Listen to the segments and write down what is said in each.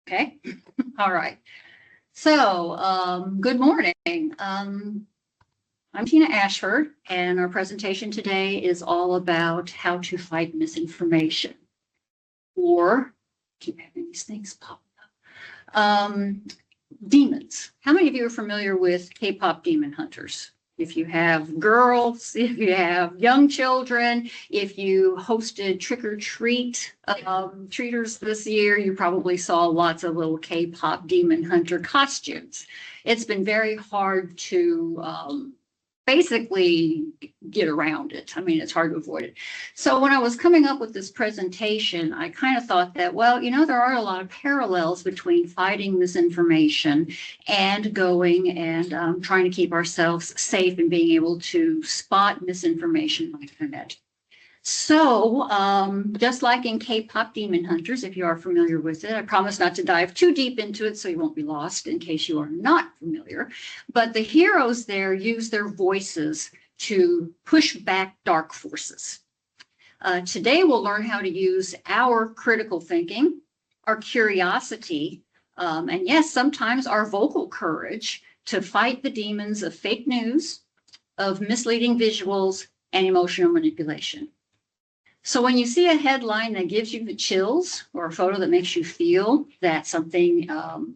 Okay. All right. So, good morning. I'm Tina Ashford, and our presentation today is all about how to fight misinformation, or keep having these things pop up. Demons. How many of you are familiar with K-pop demon hunters? If you have girls, if you have young children, if you hosted trick-or-treat treaters this year, you probably saw lots of little K-pop demon hunter costumes. It's been very hard to basically get around it. I mean, it's hard to avoid it. So when I was coming up with this presentation, I kind of thought that, well, there are a lot of parallels between fighting misinformation and going and trying to keep ourselves safe and being able to spot misinformation on the internet. So just like in K-pop Demon Hunters, if you are familiar with it, I promise not to dive too deep into it so you won't be lost in case you are not familiar. But the heroes there use their voices to push back dark forces. Today we'll learn how to use our critical thinking, our curiosity, and yes, sometimes our vocal courage to fight the demons of fake news, of misleading visuals, and emotional manipulation. So when you see a headline that gives you the chills or a photo that makes you feel that something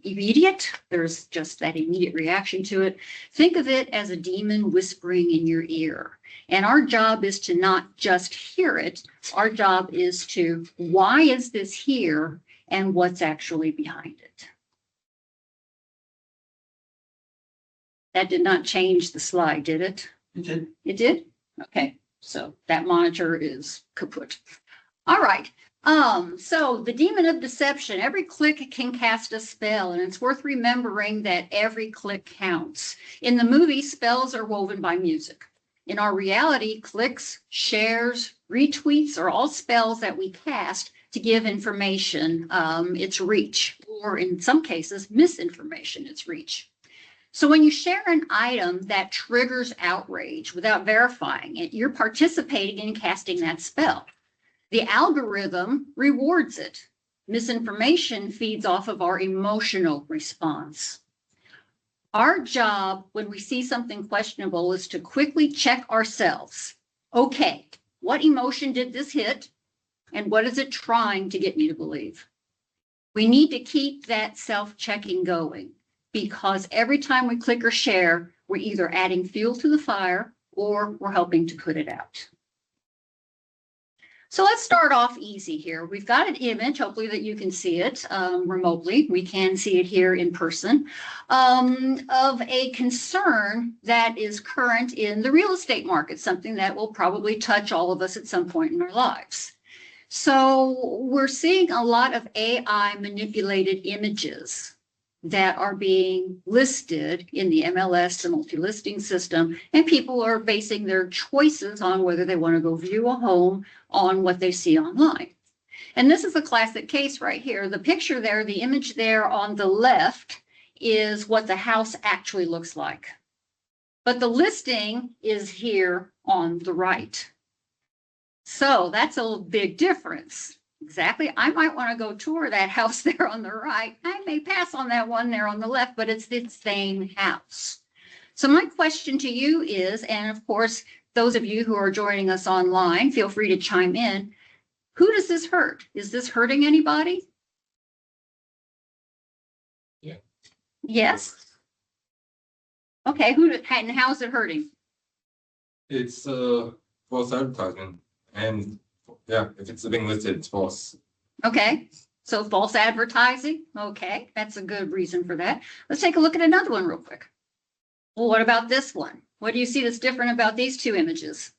immediate, there's just that immediate reaction to it, think of it as a demon whispering in your ear. And our job is to not just hear it. Our job is to, why is this here and what's actually behind it? That did not change the slide, did it? It did. It did? Okay. So that monitor is kaput. All right. So the demon of deception, every click can cast a spell, and it's worth remembering that every click counts. In the movie, spells are woven by music. In our reality, clicks, shares, retweets are all spells that we cast to give information its reach, or in some cases, misinformation its reach. So when you share an item that triggers outrage without verifying it, you're participating in casting that spell. The algorithm rewards it. Misinformation feeds off of our emotional response. Our job when we see something questionable is to quickly check ourselves. Okay, what emotion did this hit? And what is it trying to get me to believe? We need to keep that self-checking going, because every time we click or share, we're either adding fuel to the fire or we're helping to put it out. So let's start off easy here. We've got an image, hopefully that you can see it remotely. We can see it here in person, of a concern that is current in the real estate market, something that will probably touch all of us at some point in our lives. So we're seeing a lot of AI manipulated images that are being listed in the MLS, the multi-listing system, and people are basing their choices on whether they want to go view a home on what they see online. And this is a classic case right here. The picture there, the image there on the left is what the house actually looks like. But the listing is here on the right. So that's a big difference. Exactly. I might want to go tour that house there on the right. I may pass on that one there on the left, but it's the same house. So my question to you is, and of course, those of you who are joining us online, feel free to chime in. Who does this hurt? Is this hurting anybody? Yeah. Yes. Okay. And how's it hurting? It's false advertisement, and yeah, if it's being listed, it's false. Okay, so false advertising. Okay, that's a good reason for that. Let's take a look at another one real quick. Well, what about this one? What do you see that's different about these two images?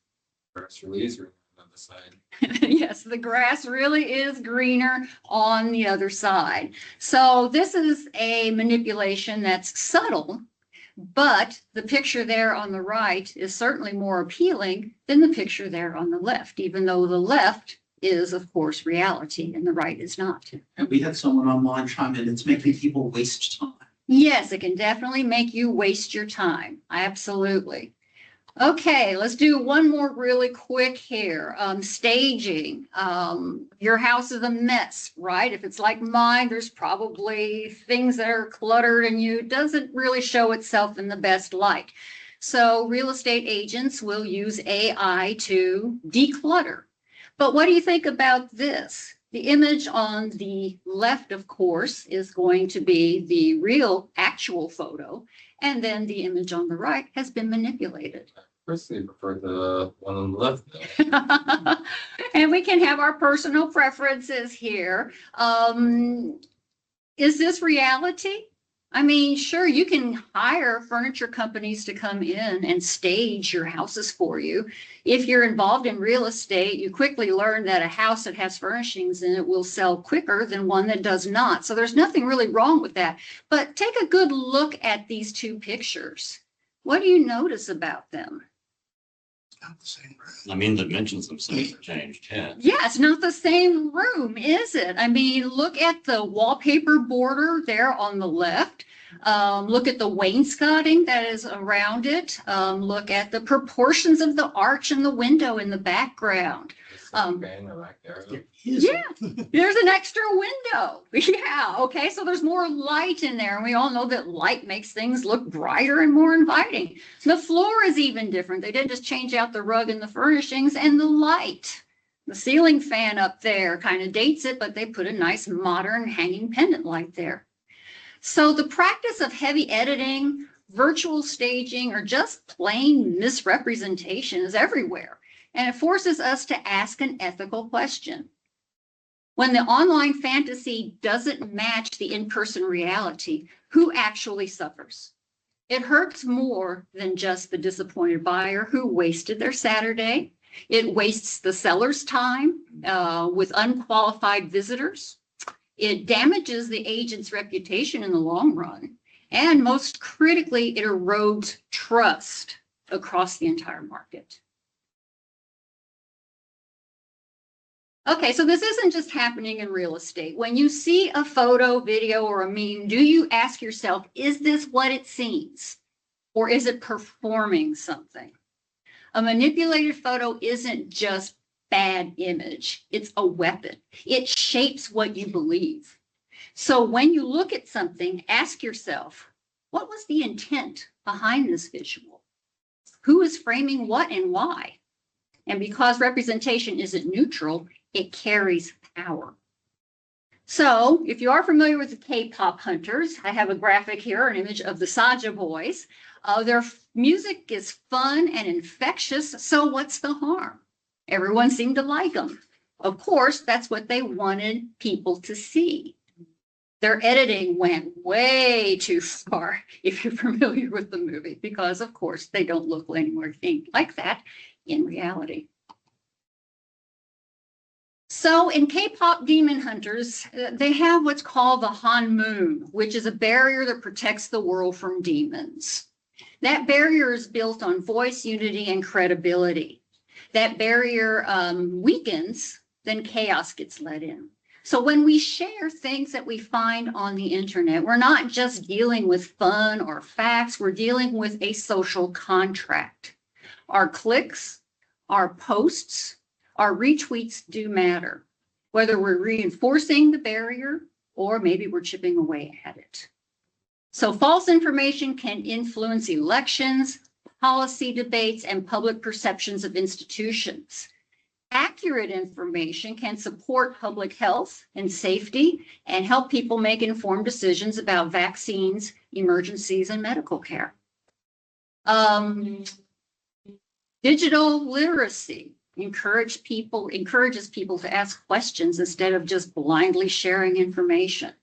Press release on the other side. Yes, the grass really is greener on the other side. So this is a manipulation that's subtle, but the picture there on the right is certainly more appealing than the picture there on the left, even though the left is, of course, reality and the right is not. And we had someone online chime in, it's making people waste time. Yes, it can definitely make you waste your time. Absolutely. Okay, let's do one more really quick here. Staging. Your house is a mess, right? If it's like mine, there's probably things that are cluttered and it doesn't really show itself in the best light. So real estate agents will use AI to declutter. But what do you think about this? The image on the left, of course, is going to be the real actual photo. And then the image on the right has been manipulated. Personally prefer the one on the left though. And we can have our personal preferences here. Is this reality? I mean, sure, you can hire furniture companies to come in and stage your houses for you. If you're involved in real estate, you quickly learn that a house that has furnishings in it will sell quicker than one that does not. So there's nothing really wrong with that. But take a good look at these two pictures. What do you notice about them? Not the same room. I mean, the dimensions themselves have changed, yeah. Yeah, it's not the same room, is it? I mean, look at the wallpaper border there on the left. Look at the wainscoting that is around it. Look at the proportions of the arch and the window in the background. Fan right there. There is. Yeah, there's an extra window. Yeah, okay, so there's more light in there. And we all know that light makes things look brighter and more inviting. The floor is even different. They didn't just change out the rug and the furnishings and the light. The ceiling fan up there kind of dates it, but they put a nice modern hanging pendant light there. So the practice of heavy editing, virtual staging, or just plain misrepresentation is everywhere. And it forces us to ask an ethical question. When the online fantasy doesn't match the in-person reality, who actually suffers? It hurts more than just the disappointed buyer who wasted their Saturday. It wastes the seller's time with unqualified visitors. It damages the agent's reputation in the long run. And most critically, it erodes trust across the entire market. Okay, so this isn't just happening in real estate. When you see a photo, video, or a meme, do you ask yourself, is this what it seems? Or is it performing something? A manipulated photo isn't just bad image, it's a weapon. It shapes what you believe. So when you look at something, ask yourself, what was the intent behind this visual? Who is framing what and why? And because representation isn't neutral, it carries power. So if you are familiar with the K-pop hunters, I have a graphic here, an image of the Saja boys. Their music is fun and infectious, so what's the harm? Everyone seemed to like them. Of course, that's what they wanted people to see. Their editing went way too far, if you're familiar with the movie, because of course they don't look anywhere like that in reality. So in K-pop Demon Hunters, they have what's called the Han Moon, which is a barrier that protects the world from demons. That barrier is built on voice unity and credibility. That barrier weakens, then chaos gets let in. So when we share things that we find on the internet, we're not just dealing with fun or facts, we're dealing with a social contract. Our clicks, our posts, our retweets do matter, whether we're reinforcing the barrier or maybe we're chipping away at it. So false information can influence elections, policy debates, and public perceptions of institutions. Accurate information can support public health and safety and help people make informed decisions about vaccines, emergencies, and medical care. Digital literacy encourages people to ask questions instead of just blindly sharing information.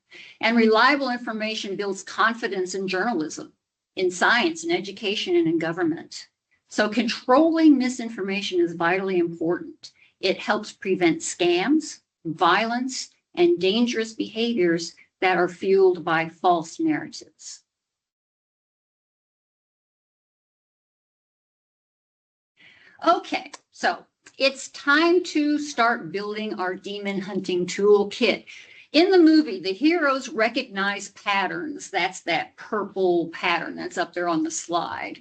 And reliable information builds confidence in journalism, in science, in education, and in government. So controlling misinformation is vitally important. It helps prevent scams, violence, and dangerous behaviors that are fueled by false narratives. Okay, so it's time to start building our demon hunting toolkit. In the movie, the heroes recognize patterns. That's that purple pattern that's up there on the slide.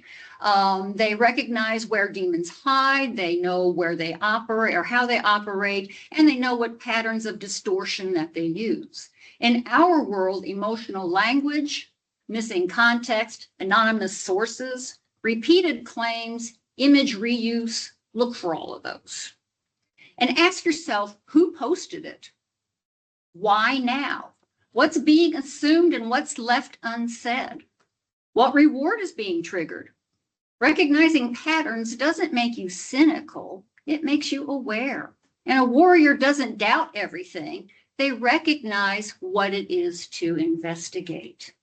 They recognize where demons hide. They know where they operate or how they operate, and they know what patterns of distortion that they use. In our world, emotional language, missing context, anonymous sources, repeated claims, image reuse, look for all of those. And ask yourself, who posted it? Why now? What's being assumed and what's left unsaid? What reward is being triggered? Recognizing patterns doesn't make you cynical, it makes you aware. And a warrior doesn't doubt everything, they recognize what it is to investigate.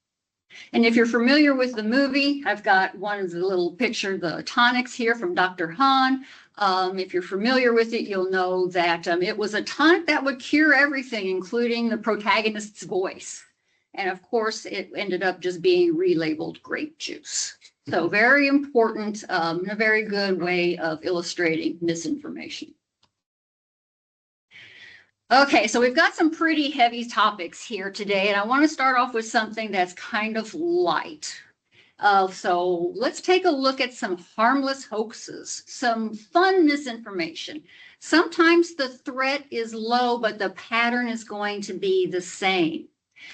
And if you're familiar with the movie, I've got one of the little picture, the tonics here from Dr. Han. If you're familiar with it, you'll know that it was a tonic that would cure everything, including the protagonist's voice. And of course, it ended up just being relabeled grape juice. So very important, and a very good way of illustrating misinformation. Okay, so we've got some pretty heavy topics here today, and I want to start off with something that's kind of light. So let's take a look at some harmless hoaxes, some fun misinformation. Sometimes the threat is low, but the pattern is going to be the same.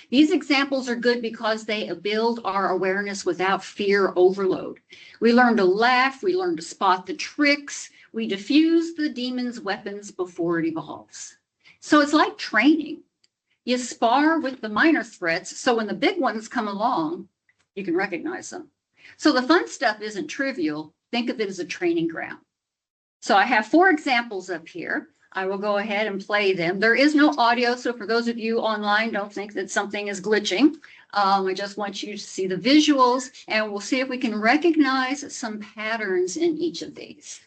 These examples are good because they build our awareness without fear overload. We learn to laugh, we learn to spot the tricks, we diffuse the demon's weapons before it evolves. So it's like training. You spar with the minor threats, so when the big ones come along, you can recognize them. So the fun stuff isn't trivial. Think of it as a training ground. So I have 4 examples up here. I will go ahead and play them. There is no audio, so for those of you online, don't think that something is glitching. I just want you to see the visuals, and we'll see if we can recognize some patterns in each of these.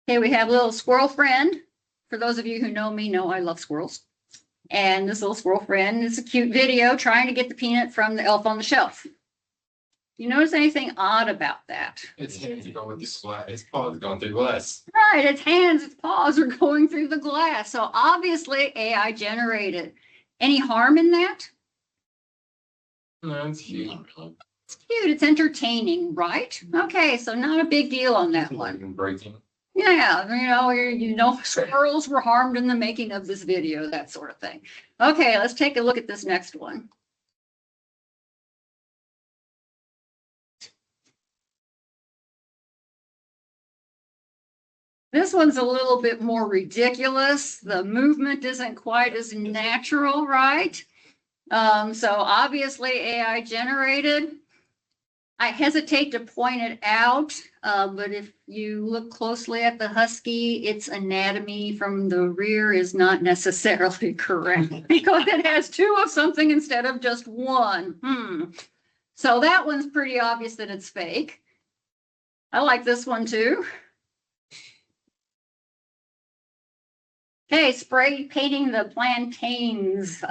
Okay, we have a little squirrel friend. For those of you who know me, know I love squirrels. And this little squirrel friend is a cute video trying to get the peanut from the elf on the shelf. You notice anything odd about that? Its hands are going through glass. Its paws are going through glass. Right, its hands, its paws are going through the glass. So obviously AI generated. Any harm in that? No, it's cute. Not really. It's cute, it's entertaining, right? Okay, so not a big deal on that one. Even breaking. Yeah, you know, squirrels were harmed in the making of this video, that sort of thing. Okay, let's take a look at this next one. This one's a little bit more ridiculous. The movement isn't quite as natural, right? So obviously AI generated. I hesitate to point it out, but if you look closely at the husky, its anatomy from the rear is not necessarily correct because it has 2 of something instead of just 1. So that one's pretty obvious that it's fake. I like this one too. Okay, spray painting the plantains.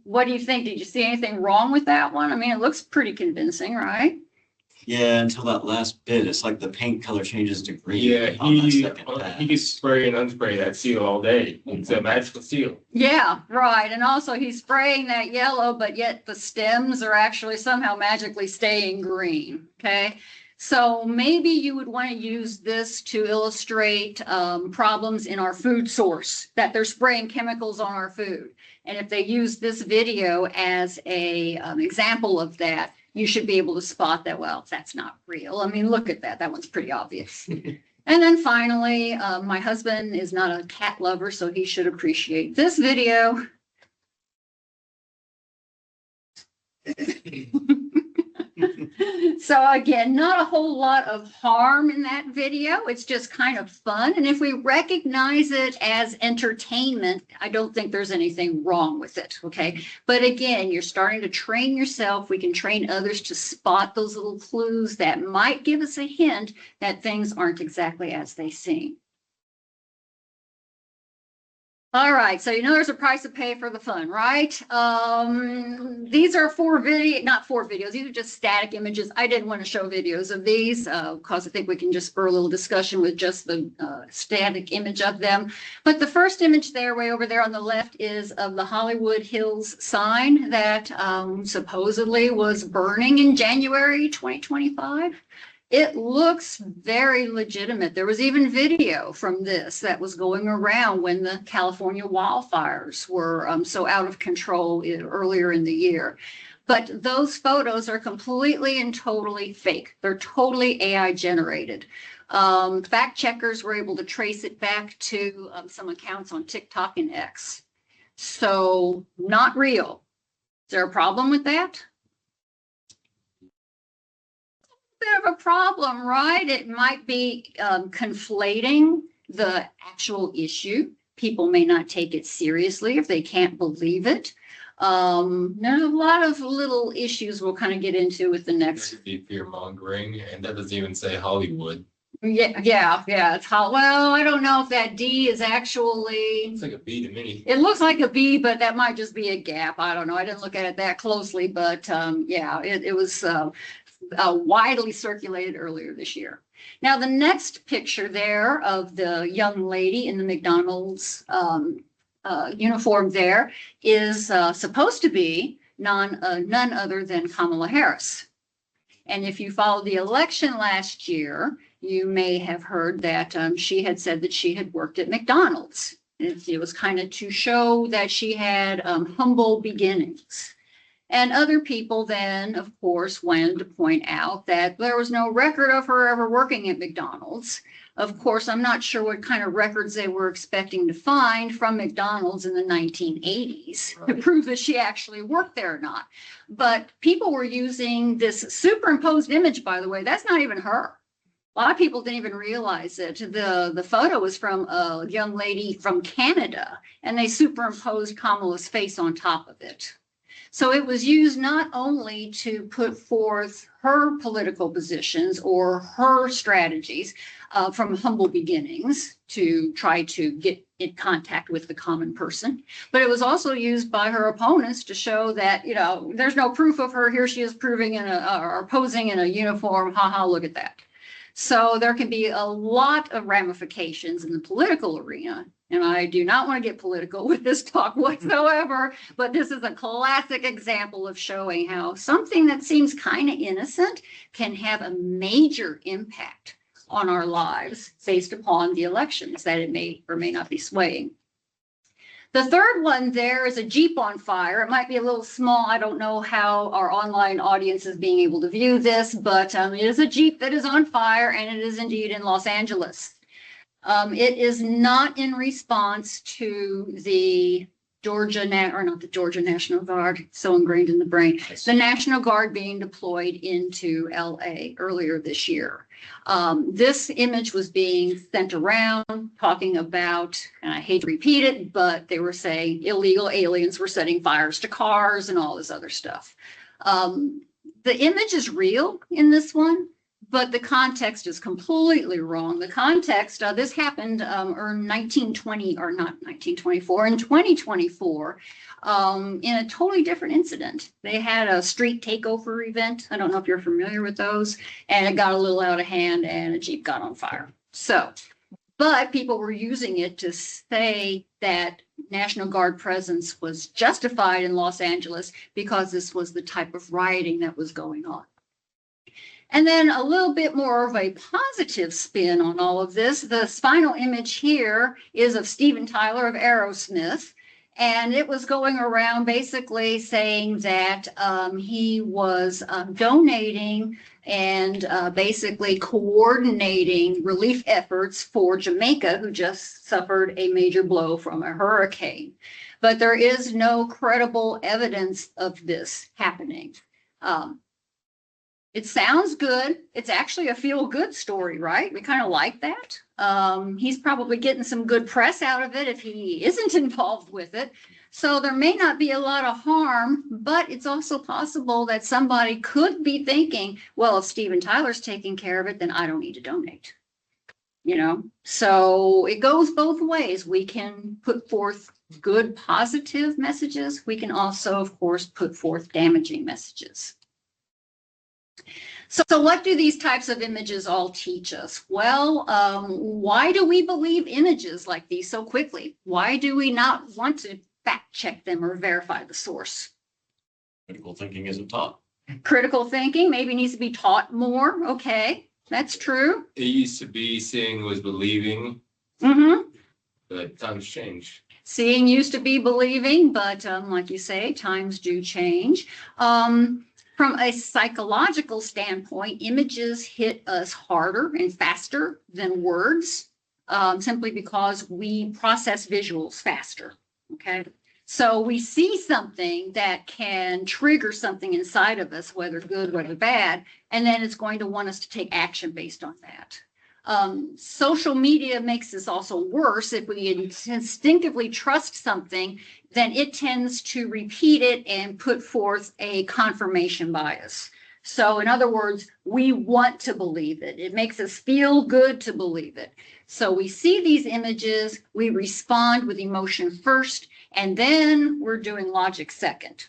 What do you think? Did you see anything wrong with that one? I mean, it looks pretty convincing, right? Yeah, until that last bit, it's like the paint color changes to green. Yeah, on that he second pass. can spray and unspray that seal all day. It's a magical seal. Yeah, right. And also he's spraying that yellow, but yet the stems are actually somehow magically staying green. Okay. So maybe you would want to use this to illustrate problems in our food source, that they're spraying chemicals on our food. And if they use this video as a example of that, you should be able to spot that, well, that's not real. I mean, look at that. That one's pretty obvious. And then finally, my husband is not a cat lover, so he should appreciate this video. So again, not a whole lot of harm in that video. It's just kind of fun. And if we recognize it as entertainment, I don't think there's anything wrong with it. Okay. But again, you're starting to train yourself. We can train others to spot those little clues that might give us a hint that things aren't exactly as they seem. All right, so you know there's a price to pay for the fun, right? These are not 4 videos. These are just static images. I didn't want to show videos of these because I think we can just spur a little discussion with just the static image of them. But the first image there, way over there on the left, is of the Hollywood Hills sign that supposedly was burning in January 2025. It looks very legitimate. There was even video from this that was going around when the California wildfires were so out of control earlier in the year. But those photos are completely and totally fake. They're totally AI generated. Fact checkers were able to trace it back to some accounts on TikTok and X. So not real. Is there a problem with that? Bit of a problem, right? It might be conflating the actual issue. People may not take it seriously if they can't believe it. There's a lot of little issues we'll kind of get into with the That next. could be fear mongering, and that doesn't even say Hollywood. Yeah. It's how, well, I don't know if that D is actually. It's like a B to me. It looks like a B, but that might just be a gap. I don't know. I didn't look at it that closely, but yeah, it was widely circulated earlier this year. Now, the next picture there of the young lady in the McDonald's uniform there is supposed to be none other than Kamala Harris. And if you followed the election last year, you may have heard that she had said that she had worked at McDonald's. It was kind of to show that she had humble beginnings. And other people then, of course, wanted to point out that there was no record of her ever working at McDonald's. Of course, I'm not sure what kind of records they were expecting to find from McDonald's in the 1980s to prove that she actually worked there or not. But people were using this superimposed image, by the way. That's not even her. A lot of people didn't even realize it. The photo was from a young lady from Canada, and they superimposed Kamala's face on top of it. So it was used not only to put forth her political positions or her strategies from humble beginnings to try to get in contact with the common person, but it was also used by her opponents to show that, you know, there's no proof of her. Here she is proving or posing in a uniform. Ha, look at that. So there can be a lot of ramifications in the political arena. And I do not want to get political with this talk whatsoever, but this is a classic example of showing how something that seems kind of innocent can have a major impact on our lives based upon the elections that it may or may not be swaying. The third one there is a Jeep on fire. It might be a little small. I don't know how our online audience is being able to view this, but it is a Jeep that is on fire, and it is indeed in Los Angeles. It is not in response to the not the Georgia National Guard, so ingrained in the brain, the National Guard being deployed into LA earlier this year. This image was being sent around talking about, and I hate to repeat it, but they were saying illegal aliens were setting fires to cars and all this other stuff. The image is real in this one, but the context is completely wrong. The context, this happened in 1924, in 2024, in a totally different incident. They had a street takeover event. I don't know if you're familiar with those, and it got a little out of hand and a Jeep got on fire. So, but people were using it to say that National Guard presence was justified in Los Angeles because this was the type of rioting that was going on. And then a little bit more of a positive spin on all of this. The final image here is of Steven Tyler of Aerosmith. And it was going around basically saying that he was donating and basically coordinating relief efforts for Jamaica, who just suffered a major blow from a hurricane. But there is no credible evidence of this happening. It sounds good. It's actually a feel-good story, right? We kind of like that. He's probably getting some good press out of it if he isn't involved with it. So there may not be a lot of harm, but it's also possible that somebody could be thinking, well, if Steven Tyler's taking care of it, then I don't need to donate. So it goes both ways. We can put forth good, positive messages. We can also, of course, put forth damaging messages. So what do these types of images all teach us? Well, why do we believe images like these so quickly? Why do we not want to fact check them or verify the source? Critical thinking isn't taught. Critical thinking maybe needs to be taught more. Okay, that's true. It used to be seeing was believing, Mm-hmm. but times change. Seeing used to be believing, but like you say, times do change. From a psychological standpoint, images hit us harder and faster than words, simply because we process visuals faster. Okay. So we see something that can trigger something inside of us, whether good, whether bad, and then it's going to want us to take action based on that. Social media makes this also worse. If we instinctively trust something, then it tends to repeat it and put forth a confirmation bias. So in other words, we want to believe it. It makes us feel good to believe it. So we see these images, we respond with emotion first, and then we're doing logic second.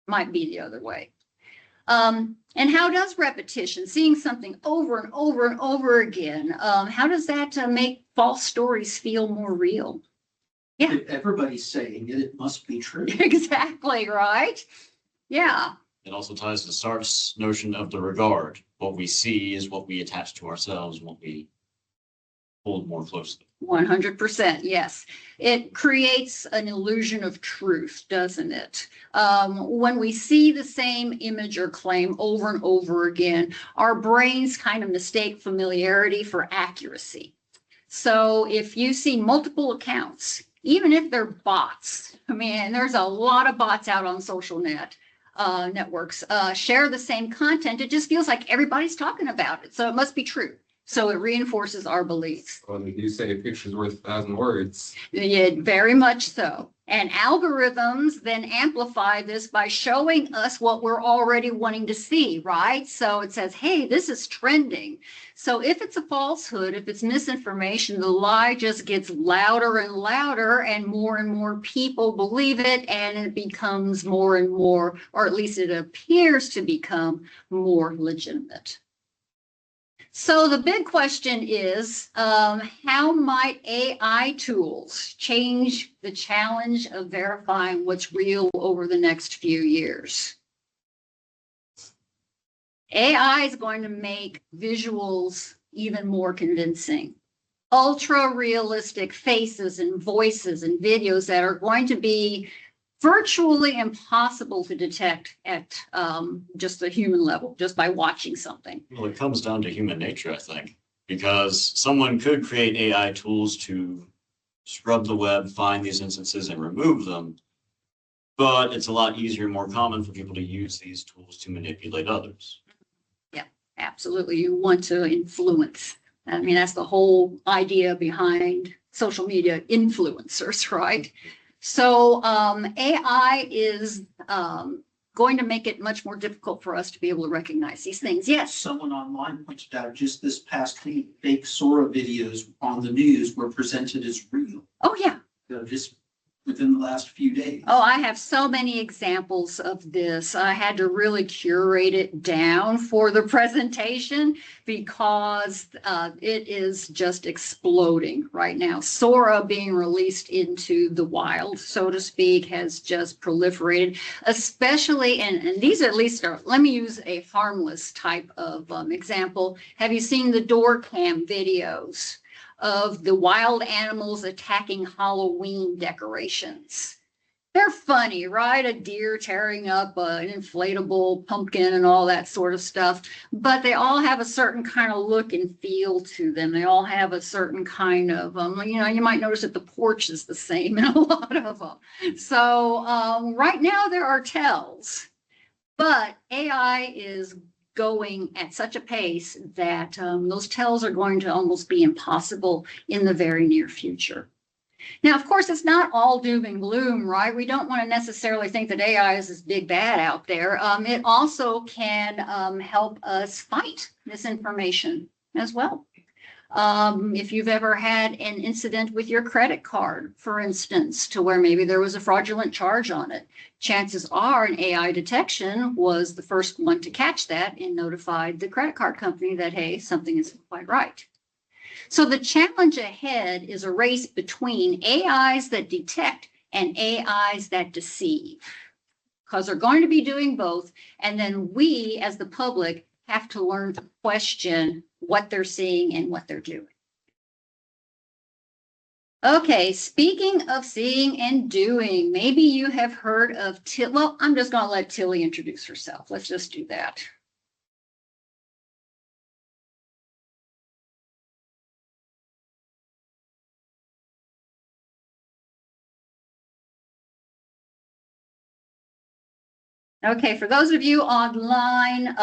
Might be the other way. And how does repetition, seeing something over and over and over again, how does that make false stories feel more real? Yeah. If everybody's saying it, it must be true. Exactly, right? Yeah. It also ties to Sartre's notion of the regard. What we see is what we attach to ourselves, what we hold more closely. 100%, yes. It creates an illusion of truth, doesn't it? When we see the same image or claim over and over again, our brains kind of mistake familiarity for accuracy. So if you see multiple accounts, even if they're bots, I mean, there's a lot of bots out on social networks, share the same content, it just feels like everybody's talking about it. So it must be true. So it reinforces our beliefs. Well, they do say a picture's worth 1,000 words. Yeah, very much so. And algorithms then amplify this by showing us what we're already wanting to see, right? So it says, hey, this is trending. So if it's a falsehood, if it's misinformation, the lie just gets louder and louder, and more people believe it, and it becomes more and more, or at least it appears to become more legitimate. So the big question is, how might AI tools change the challenge of verifying what's real over the next few years? AI is going to make visuals even more convincing. Ultra realistic faces and voices and videos that are going to be virtually impossible to detect at just the human level, just by watching something. Well, it comes down to human nature, I think, because someone could create AI tools to scrub the web, find these instances, and remove them. But it's a lot easier and more common for people to use these tools to manipulate others. Yeah, absolutely. You want to influence. I mean, that's the whole idea behind social media influencers, right? So AI is going to make it much more difficult for us to be able to recognize these things. Yes. Someone online pointed out just this past week, fake Sora videos on the news were presented as real. Oh, yeah. Just within the last few days. Oh, I have so many examples of this. I had to really curate it down for the presentation because it is just exploding right now. Sora being released into the wild, so to speak, has just proliferated, especially, and these at least are, let me use a harmless type of example. Have you seen the door cam videos of the wild animals attacking Halloween decorations? They're funny, right? A deer tearing up an inflatable pumpkin and all that sort of stuff. But they all have a certain kind of look and feel to them. They all have a certain kind of, you might notice that the porch is the same in a lot of them. So right now there are tells, but AI is going at such a pace that those tells are going to almost be impossible in the very near future. Now, of course, it's not all doom and gloom, right? We don't want to necessarily think that AI is this big bad out there. It also can help us fight misinformation as well. If you've ever had an incident with your credit card, for instance, to where maybe there was a fraudulent charge on it, chances are an AI detection was the first one to catch that and notified the credit card company that, hey, something isn't quite right. So the challenge ahead is a race between AIs that detect and AIs that deceive, because they're going to be doing both. And then we, as the public, have to learn to question what they're seeing and what they're doing. Okay, speaking of seeing and doing, maybe you have heard of well, I'm just going to let Tilly introduce herself. Let's just do that. Okay, for those of you online,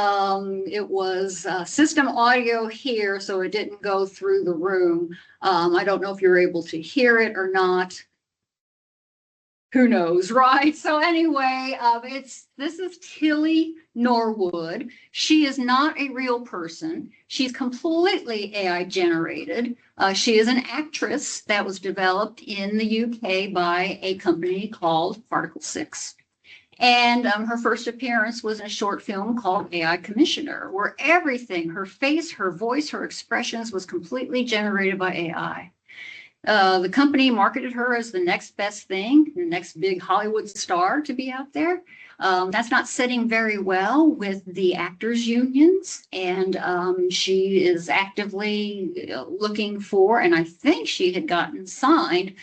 it was system audio here, so it didn't go through the room. I don't know if you're able to hear it or not. Who knows, right? So anyway, this is Tilly Norwood. She is not a real person. She's completely AI generated. She is an actress that was developed in the UK by a company called Particle 6. And her first appearance was in a short film called AI Commissioner, where everything, her face, her voice, her expressions was completely generated by AI. The company marketed her as the next best thing, the next big Hollywood star to be out there. That's not sitting very well with the actors unions, and she is actively looking for, and I think she had gotten signed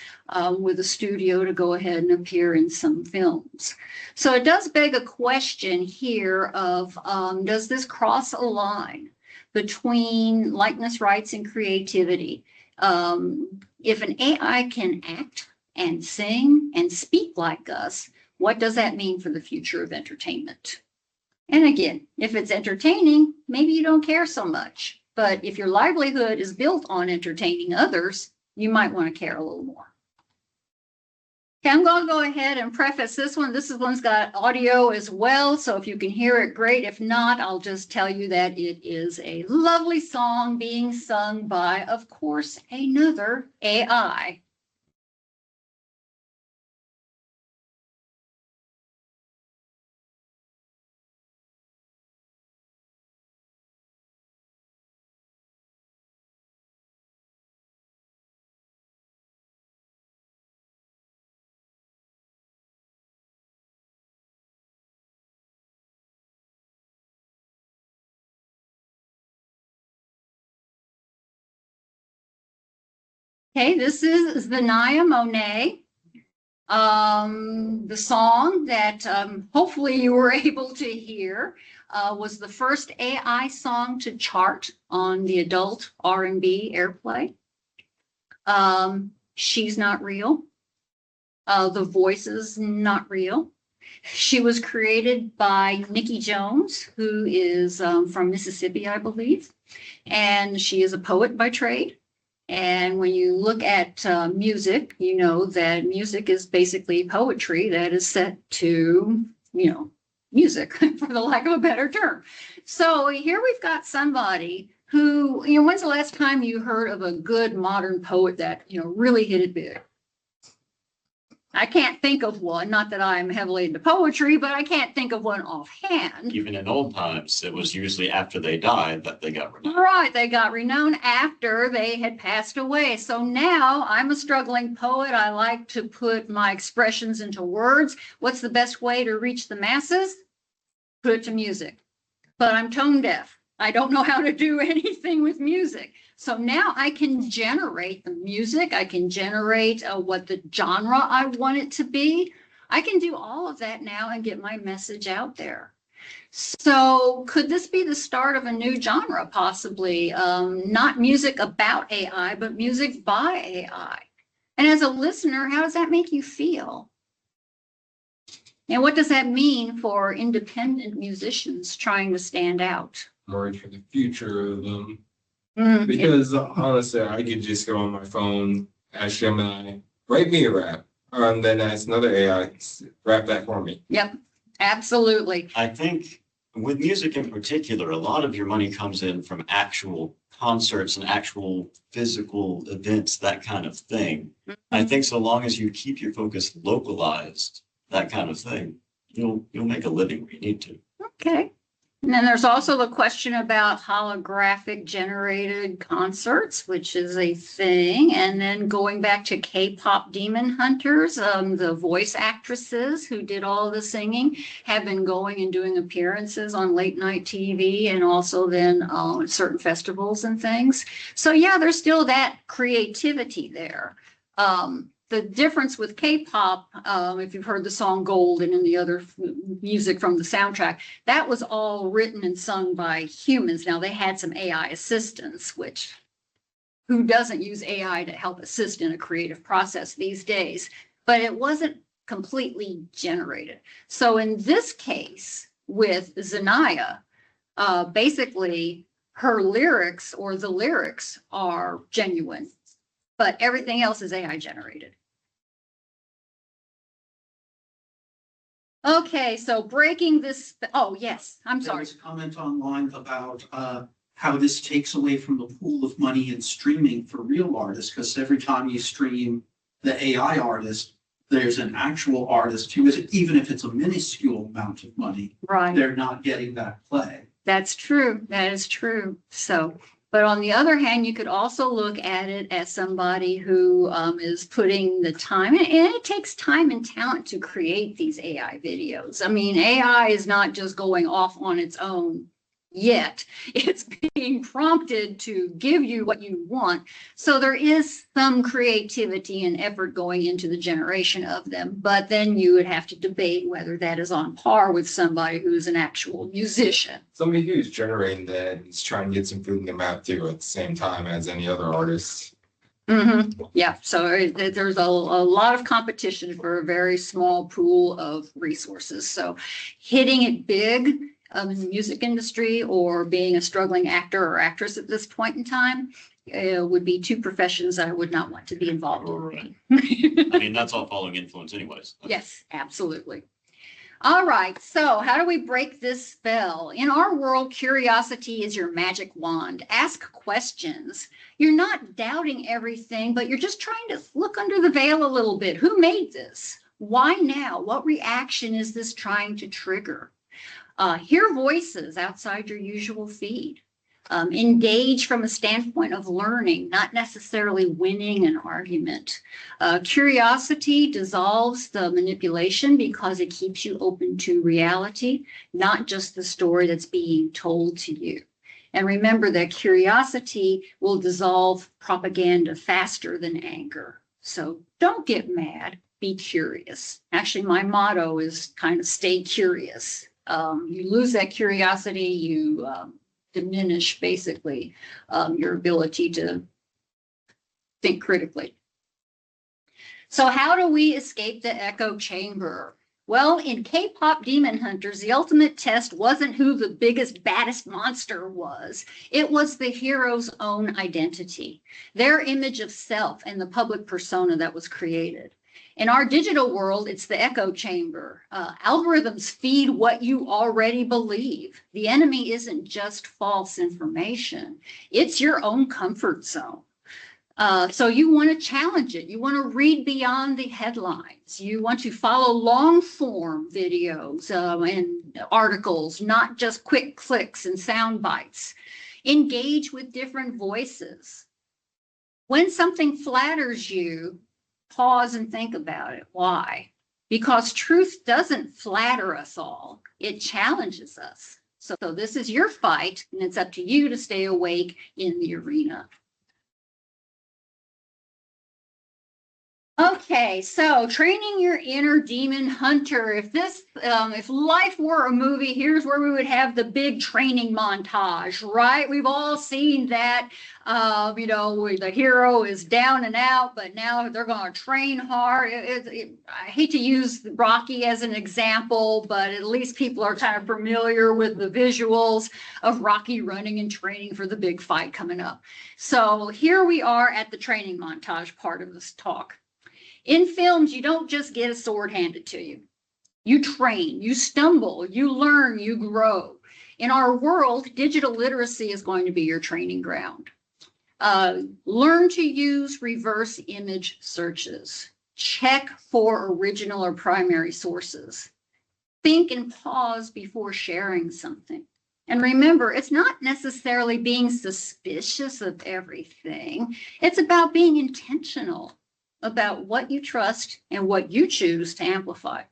with a studio to go ahead and appear in some films. So it does beg a question here of, does this cross a line between likeness rights and creativity? If an AI can act and sing and speak like us, what does that mean for the future of entertainment? And again, if it's entertaining, maybe you don't care so much. But if your livelihood is built on entertaining others, you might want to care a little more. Okay, I'm going to go ahead and preface this one. This one's got audio as well, so if you can hear it, great. If not, I'll just tell you that it is a lovely song being sung by, of course, another AI. Okay, this is Vinaya Monet. The song that hopefully you were able to hear was the first AI song to chart on the adult R&B airplay. She's not real. The voice is not real. She was created by Nikki Jones, who is from Mississippi, I believe, and she is a poet by trade. And when you look at music, you know that music is basically poetry that is set to, music, for the lack of a better term. So here we've got somebody who, when's the last time you heard of a good modern poet that, really hit it big? I can't think of one, not that I'm heavily into poetry, but I can't think of one offhand. Even in old times, it was usually after they died that they got renowned. Right, they got renowned after they had passed away. So now I'm a struggling poet. I like to put my expressions into words. What's the best way to reach the masses? Put it to music. But I'm tone deaf. I don't know how to do anything with music. So now I can generate the music. I can generate what the genre I want it to be. I can do all of that now and get my message out there. So could this be the start of a new genre, possibly? Not music about AI, but music by AI. And as a listener, how does that make you feel? And what does that mean for independent musicians trying to stand out? Worried for the future of them. Because honestly, I could just go on my phone, ask Gemini, write me a rap, and then ask another AI, rap that for me. Yep, absolutely. I think with music in particular, a lot of your money comes in from actual concerts and actual physical events, that kind of thing. I think so long as you keep your focus localized, that kind of thing, you'll make a living where you need to. Okay. And then there's also the question about holographic generated concerts, which is a thing. And then going back to K-pop demon hunters, the voice actresses who did all the singing have been going and doing appearances on late night TV and also then certain festivals and things. So yeah, there's still that creativity there. The difference with K-pop, if you've heard the song Gold and the other music from the soundtrack, that was all written and sung by humans. Now they had some AI assistants, which who doesn't use AI to help assist in a creative process these days, but it wasn't completely generated. So in this case with Zanaya, basically her lyrics or the lyrics are genuine, but everything else is AI generated. Okay, so breaking this, oh, yes, I'm There sorry. was a comment online about how this takes away from the pool of money in streaming for real artists, because every time you stream the AI artist, there's an actual artist who is, even if it's a minuscule amount of money, Right, they're not getting that play. that's true. That is true. So, but on the other hand, you could also look at it as somebody who is putting the time, and it takes time and talent to create these AI videos. I mean, AI is not just going off on its own yet. It's being prompted to give you what you want. So there is some creativity and effort going into the generation of them, but then you would have to debate whether that is on par with somebody who's an actual musician. Somebody who's generating that is trying to get some food in their mouth too at the same time as any other artist. Yeah, so there's a lot of competition for a very small pool of resources. So hitting it big in the music industry or being a struggling actor or actress at this point in time would be two professions I would not want to be involved in. I mean, that's all following influence anyways. Yes, absolutely. All right, so how do we break this spell? In our world, curiosity is your magic wand. Ask questions. You're not doubting everything, but you're just trying to look under the veil a little bit. Who made this? Why now? What reaction is this trying to trigger? Hear voices outside your usual feed. Engage from a standpoint of learning, not necessarily winning an argument. Curiosity dissolves the manipulation because it keeps you open to reality, not just the story that's being told to you. And remember that curiosity will dissolve propaganda faster than anger. So don't get mad, be curious. Actually, my motto is kind of stay curious. You lose that curiosity, you diminish basically your ability to think critically. So how do we escape the echo chamber? Well, in K-pop Demon Hunters, the ultimate test wasn't who the biggest, baddest monster was. It was the hero's own identity, their image of self and the public persona that was created. In our digital world, it's the echo chamber. Algorithms feed what you already believe. The enemy isn't just false information. It's your own comfort zone. So you want to challenge it. You want to read beyond the headlines. You want to follow long form videos and articles, not just quick clicks and sound bites. Engage with different voices. When something flatters you, pause and think about it. Why? Because truth doesn't flatter us all. It challenges us. So this is your fight, and it's up to you to stay awake in the arena. Okay, so training your inner demon hunter. If life were a movie, here's where we would have the big training montage, right? We've all seen that, where the hero is down and out, but now they're going to train hard. I hate to use Rocky as an example, but at least people are kind of familiar with the visuals of Rocky running and training for the big fight coming up. So here we are at the training montage part of this talk. In films, you don't just get a sword handed to you. You train, you stumble, you learn, you grow. In our world, digital literacy is going to be your training ground. Learn to use reverse image searches. Check for original or primary sources. Think and pause before sharing something. And remember, it's not necessarily being suspicious of everything. It's about being intentional about what you trust and what you choose to amplify.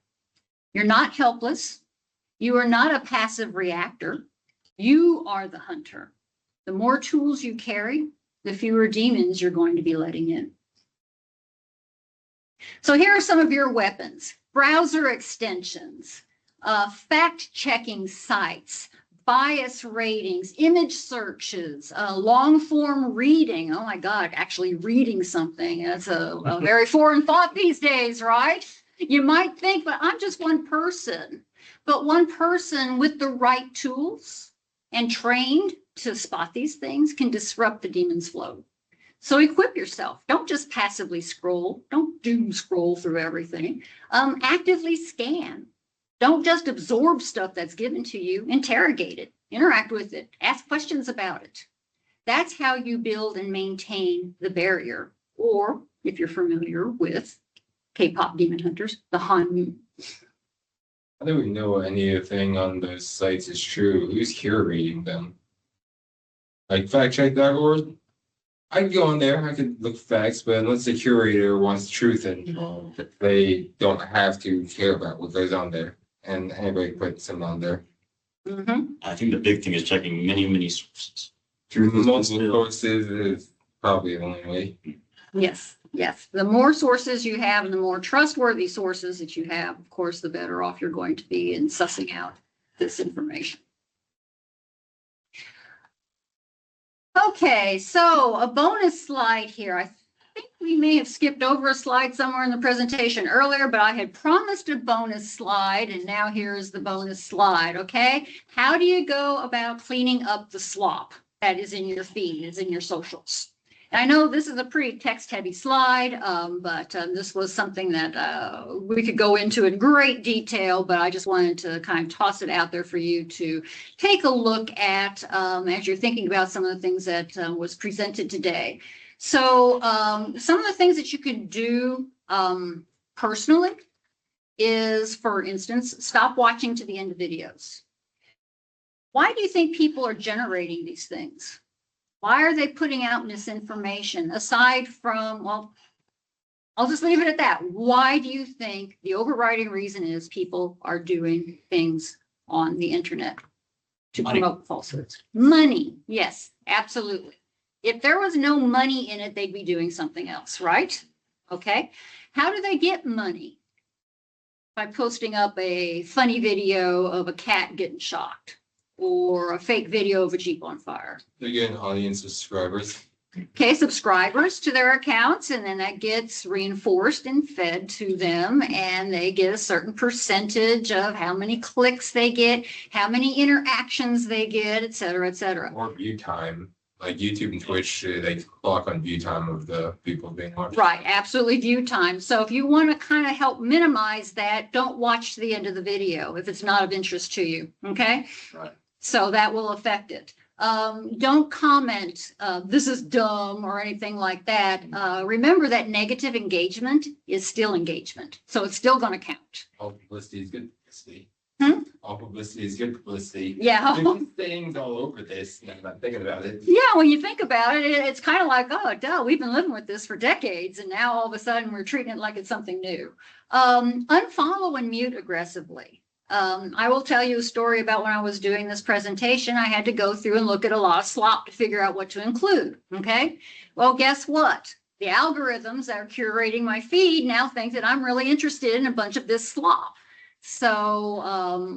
You're not helpless. You are not a passive reactor. You are the hunter. The more tools you carry, the fewer demons you're going to be letting in. So here are some of your weapons: browser extensions, fact-checking sites, bias ratings, image searches, long form reading. Oh my God, actually reading something. That's a very foreign thought these days, right? You might think, but I'm just one person. But one person with the right tools and trained to spot these things can disrupt the demon's flow. So equip yourself. Don't just passively scroll. Don't doom scroll through everything. Actively scan. Don't just absorb stuff that's given to you. Interrogate it. Interact with it. Ask questions about it. That's how you build and maintain the barrier. Or, if you're familiar with K-pop demon hunters, the Han. How do we know anything on those sites is true? Who's curating them? Like factcheck.org? I can go on there, I could look facts, but unless the curator wants truth involved, they don't have to care about what goes on there. And anybody puts them on there. Mm-hmm. I think the big thing is checking many sources. Multiple sources is probably the only way. Yes, yes. The more sources you have and the more trustworthy sources that you have, of course, the better off you're going to be in sussing out this information. Okay, so a bonus slide here. I think we may have skipped over a slide somewhere in the presentation earlier, but I had promised a bonus slide, and now here is the bonus slide, okay? How do you go about cleaning up the slop that is in your feed, is in your socials? And I know this is a pretty text-heavy slide, but this was something that we could go into in great detail, but I just wanted to kind of toss it out there for you to take a look at as you're thinking about some of the things that was presented today. So some of the things that you can do personally is, for instance, stop watching to the end of videos. Why do you think people are generating these things? Why are they putting out misinformation? Aside from, well, I'll just leave it at that. Why do you think the overriding reason is people are doing things on the internet to promote falsehoods? Money. Yes, absolutely. If there was no money in it, they'd be doing something else, right? Okay. How do they get money? By posting up a funny video of a cat getting shocked, or a fake video of a Jeep on fire. They're getting audience subscribers. Okay, subscribers to their accounts, and then that gets reinforced and fed to them, and they get a certain percentage of how many clicks they get, how many interactions they get, et cetera, et cetera. Or view time. Like YouTube and Twitch, they clock on view time of the people being watched. Right, absolutely view time. So if you want to kind of help minimize that, don't watch to the end of the video if it's not of interest to you, okay? Right. So that will affect it. Don't comment, this is dumb or anything like that. Remember that negative engagement is still engagement. So it's still going to count. All publicity is good publicity. All publicity is good publicity. Yeah. There's things all over this, now that I'm thinking about it. Yeah, when you think about it, it's kind of like, oh, duh, we've been living with this for decades, and now all of a sudden we're treating it like it's something new. Unfollow and mute aggressively. I will tell you a story about when I was doing this presentation. I had to go through and look at a lot of slop to figure out what to include. Okay. Well, guess what? The algorithms that are curating my feed now think that I'm really interested in a bunch of this slop. So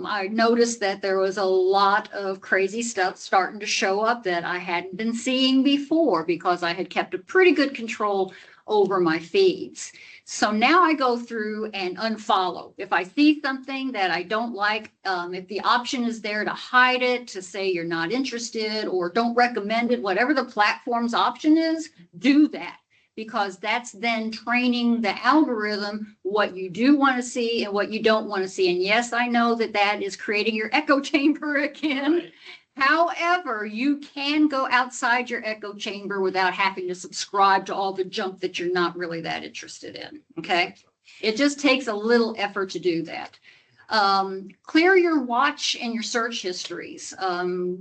I noticed that there was a lot of crazy stuff starting to show up that I hadn't been seeing before because I had kept a pretty good control over my feeds. So now I go through and unfollow. If I see something that I don't like, if the option is there to hide it, to say you're not interested or don't recommend it, whatever the platform's option is, do that. because that's then training the algorithm what you do want to see and what you don't want to see. And yes, I know that that is creating your echo chamber again. Right. However, you can go outside your echo chamber without having to subscribe to all the junk that you're not really that interested in. Okay. It just takes a little effort to do that. Clear your watch and your search histories.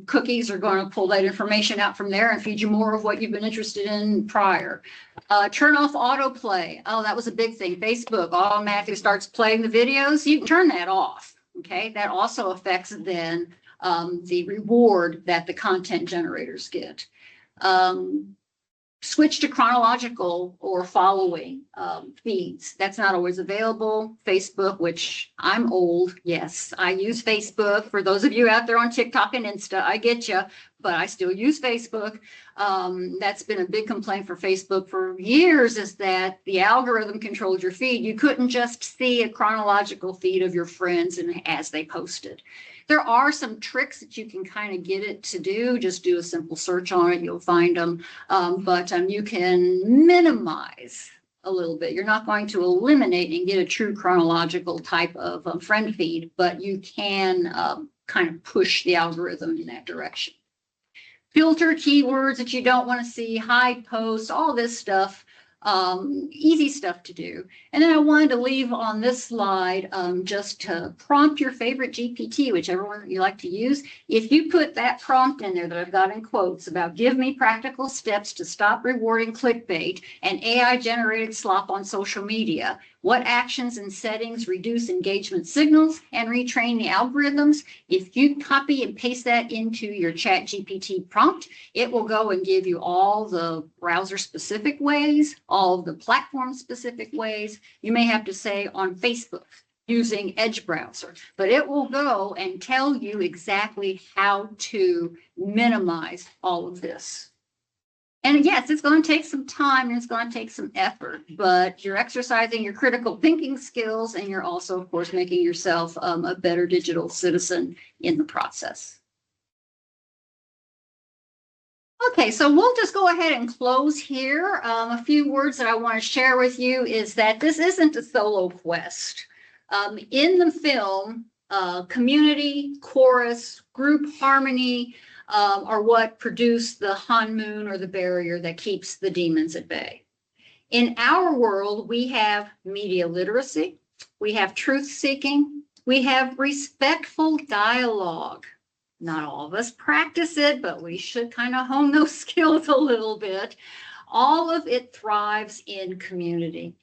Cookies are going to pull that information out from there and feed you more of what you've been interested in prior. Turn off autoplay. Oh, that was a big thing. Facebook automatically starts playing the videos. You can turn that off. Okay. That also affects then the reward that the content generators get. Switch to chronological or following feeds. That's not always available. Facebook, which I'm old. Yes, I use Facebook. For those of you out there on TikTok and Insta, I get you, but I still use Facebook. That's been a big complaint for Facebook for years, is that the algorithm controlled your feed. You couldn't just see a chronological feed of your friends and as they posted. There are some tricks that you can kind of get it to do. Just do a simple search on it. You'll find them. But you can minimize a little bit. You're not going to eliminate and get a true chronological type of friend feed, but you can kind of push the algorithm in that direction. Filter keywords that you don't want to see, hide posts, all this stuff. Easy stuff to do. And then I wanted to leave on this slide just to prompt your favorite GPT, whichever one you like to use. If you put that prompt in there that I've got in quotes about give me practical steps to stop rewarding clickbait and AI generated slop on social media, what actions and settings reduce engagement signals and retrain the algorithms. If you copy and paste that into your Chat GPT prompt, it will go and give you all the browser specific ways, all of the platform specific ways. You may have to say on Facebook using Edge browser, but it will go and tell you exactly how to minimize all of this. And yes, it's going to take some time and it's going to take some effort, but you're exercising your critical thinking skills and you're also, of course, making yourself a better digital citizen in the process. Okay, so we'll just go ahead and close here. A few words that I want to share with you is that this isn't a solo quest. In the film, community, chorus, group harmony, are what produce the Hanmoon or the barrier that keeps the demons at bay. In our world, we have media literacy, we have truth seeking, we have respectful dialogue. Not all of us practice it, but we should kind of hone those skills a little bit. All of it thrives in community.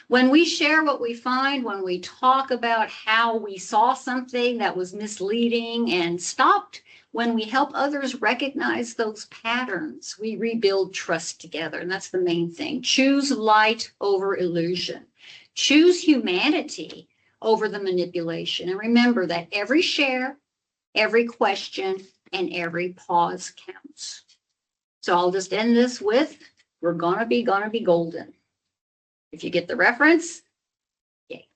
When we share what we find, when we talk about how we saw something that was misleading and stopped, when we help others recognize those patterns, we rebuild trust together. And that's the main thing. Choose light over illusion. Choose humanity over the manipulation. And remember that every share, every question, and every pause counts. So I'll just end this with, we're gonna be golden. If you get the reference, yay.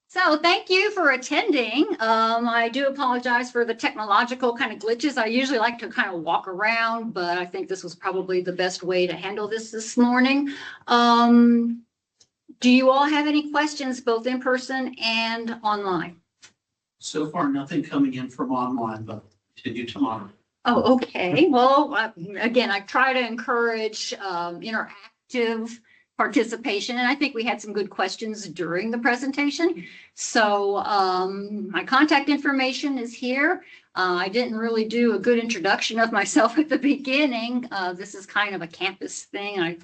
So thank you for attending. I do apologize for the technological kind of glitches. I usually like to kind of walk around, but I think this was probably the best way to handle this morning. Do you all have any questions, both in person and online? So far, nothing coming in from online, but continue tomorrow. Oh, okay. Well, again, I try to encourage interactive participation, and I think we had some good questions during the presentation. So my contact information is here. I didn't really do a good introduction of myself at the beginning. This is kind of a campus thing. I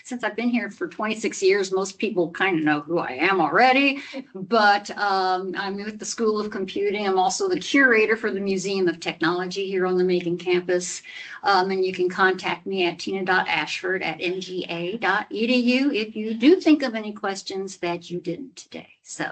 since I've been here for 26 years, most people kind of know who I am already, but I'm with the School of Computing. I'm also the curator for the Museum of Technology here on the Macon campus. And you can contact me at tina.ashford@nga.edu if you do think of any questions that you didn't today. So.